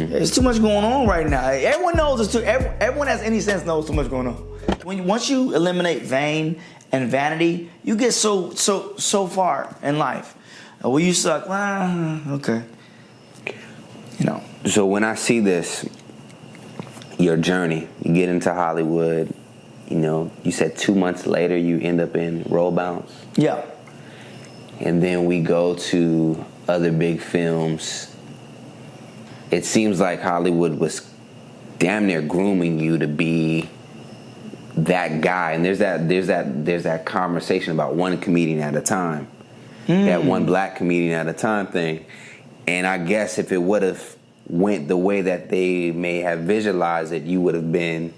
There's too much going on right now. Everyone knows it's too. Everyone has any sense knows too much going on. Once you eliminate vain and vanity, you get so far in life. Well, you suck. Okay. You know. So when I see this, your journey, you get into Hollywood. You know, you said 2 months later you end up in Roll Bounce. Yeah. And then we go to other big films. It seems like Hollywood was damn near grooming you to be that guy. And there's that conversation about one comedian at a time, that one black comedian at a time thing. And I guess if it would have went the way that they may have visualized it, you would have been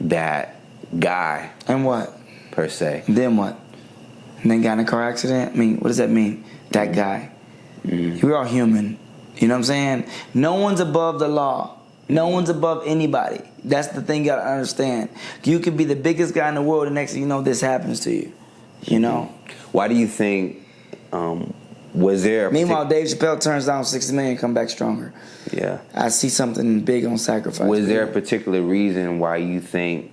that guy. And what? Per se. Then what? And then got in a car accident? I mean, what does that mean? That guy. We're all human. You know what I'm saying? No one's above the law. No one's above anybody. That's the thing you gotta understand. You could be the biggest guy in the world, the next thing you know, this happens to you. You know? Why do you think, was there... Meanwhile, Dave Chappelle turns down $60 million, come back stronger. Yeah. I see something big on sacrifice. Was there a particular reason why you think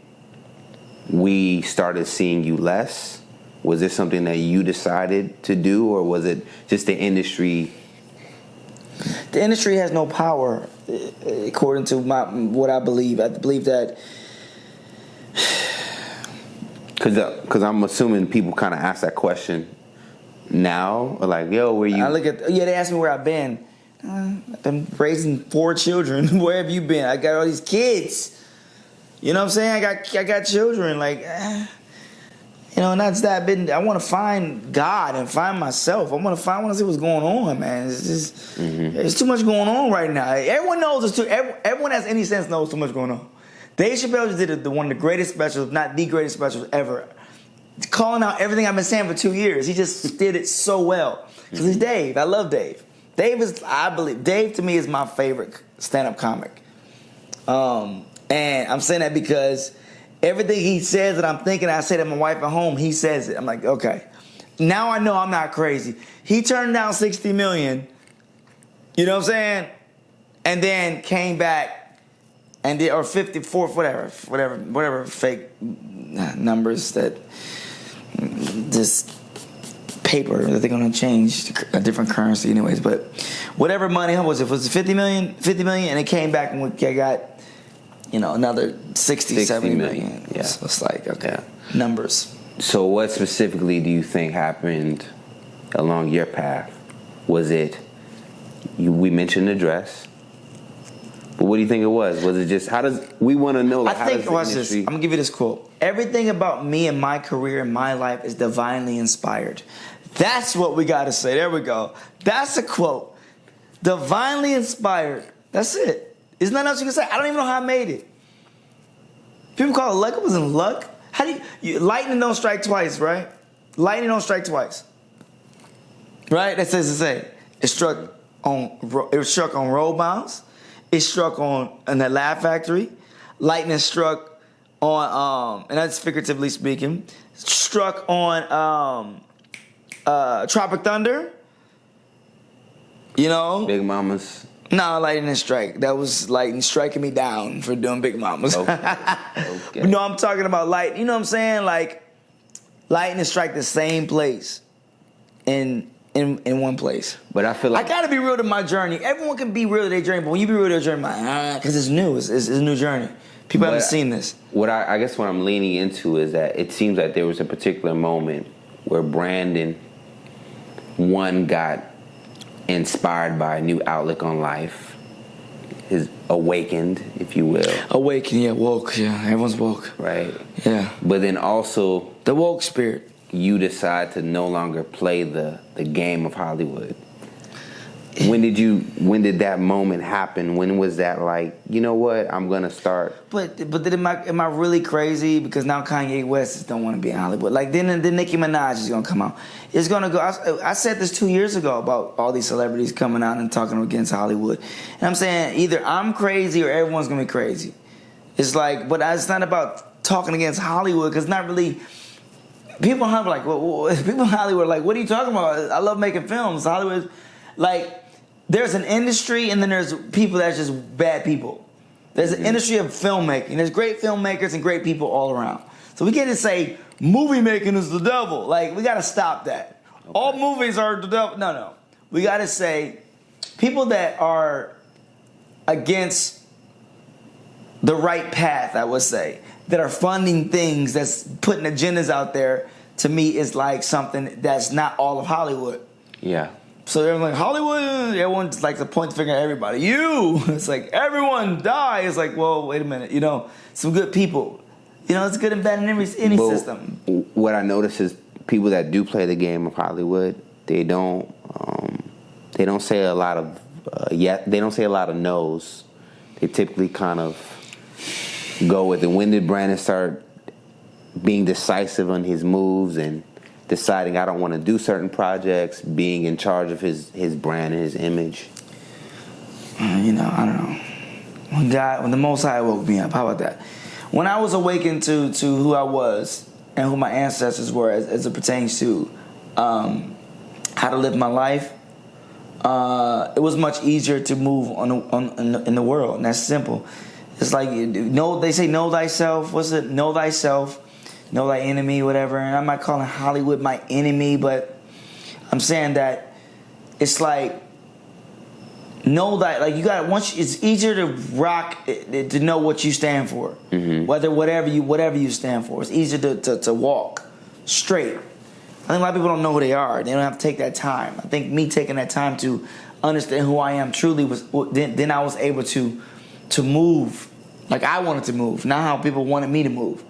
we started seeing you less? Was this something that you decided to do, or was it just the industry? The industry has no power, according to what I believe. I believe that... Because I'm assuming people kind of ask that question now, like, yo, where you... They ask me where I've been. I've been raising 4 children. Where have you been? I got all these kids. You know what I'm saying? I got children. Like, you know, and that's that. I want to find God and find myself. I want to see what's going on, man. It's just, there's too much going on right now. Everyone knows it's too. Everyone has any sense knows too much going on. Dave Chappelle just did one of the greatest specials, if not the greatest specials ever. Calling out everything I've been saying for 2 years. He just did it so well. Because he's Dave. I love Dave. Dave to me is my favorite stand-up comic. And I'm saying that because everything he says that I'm thinking, I say to my wife at home, he says it. I'm like, okay. Now I know I'm not crazy. He turned down $60 million, you know what I'm saying? And then came back and did, or 54, whatever fake numbers that this paper that they're gonna change a different currency anyways. But whatever money, how was it? Was it 50 million? 50 million, and it came back and we got, you know, another 60 70 million. Yeah. So it's like, okay, numbers. So what specifically do you think happened along your path? Was it, we mentioned the dress, but what do you think it was? Was it just, we want to know, like, I think, watch this, I'm going to give you this quote. Everything about me and my career and my life is divinely inspired. That's what we got to say. There we go. That's a quote. Divinely inspired. That's it. There's nothing else you can say. I don't even know how I made it. People call it luck. It wasn't luck. How do you lightning don't strike twice, right? Lightning don't strike twice. Right? That says to say. It struck on Roll Bounce. It struck in the Laugh Factory. Lightning struck on, and that's figuratively speaking, struck on Tropic Thunder. You know? Big Mamas. No, lightning strike. That was lightning striking me down for doing Big Mamas. Okay. No, I'm talking about light. You know what I'm saying? Like, lightning strike the same place in one place. But I feel like I gotta be real to my journey. Everyone can be real to their journey, but when you be real to their journey, like, because it's new. It's a new journey. People haven't seen this. What I guess what I'm leaning into is that it seems like there was a particular moment where Brandon, one, got inspired by a new outlook on life, is awakened, if you will. Awakened, yeah, woke, yeah. Everyone's woke. Right. Yeah. But then also the woke spirit. You decide to no longer play the game of Hollywood. When did that moment happen? When was that like, you know what, I'm gonna start? But then am I really crazy? Because now Kanye West don't want to be in Hollywood. Like then Nicki Minaj is gonna come out. It's gonna go. I said this 2 years ago about all these celebrities coming out and talking against Hollywood. And I'm saying either I'm crazy or everyone's gonna be crazy. It's like, but it's not about talking against Hollywood because not really. People in Hollywood are like, what are you talking about? I love making films. Hollywood, like. there's an industry, and then there's people that's just bad people. There's an industry of filmmaking. There's great filmmakers and great people all around. So we can't just say movie making is the devil. Like, we got to stop that. Okay. All movies are the devil. No. We got to say people that are against the right path, I would say, that are funding things, that's putting agendas out there, to me is like something that's not all of Hollywood. Yeah. So they're like, Hollywood, everyone's like to point the finger at everybody. You! It's like, everyone die. It's like, well, wait a minute. You know, some good people. You know, it's good and bad in any system. What I notice is people that do play the game of Hollywood, they don't say a lot of they don't say a lot of no's. They typically kind of go with it. When did Brandon start being decisive on his moves and deciding I don't want to do certain projects, being in charge of his brand and his image? You know, I don't know. When the Most High woke me up, how about that? When I was awakened to who I was and who my ancestors were as it pertains to how to live my life, it was much easier to move in the world, and that's simple. It's like, they say know thyself. What's it? Know thyself, know thy enemy, whatever. And I'm not calling Hollywood my enemy, but I'm saying that it's like, know that, like, you got once it's easier to rock to know what you stand for. Mm-hmm. Whatever you stand for, it's easier to walk straight. I think a lot of people don't know who they are. They don't have to take that time. I think me taking that time to understand who I am truly then I was able to move like I wanted to move, not how people wanted me to move.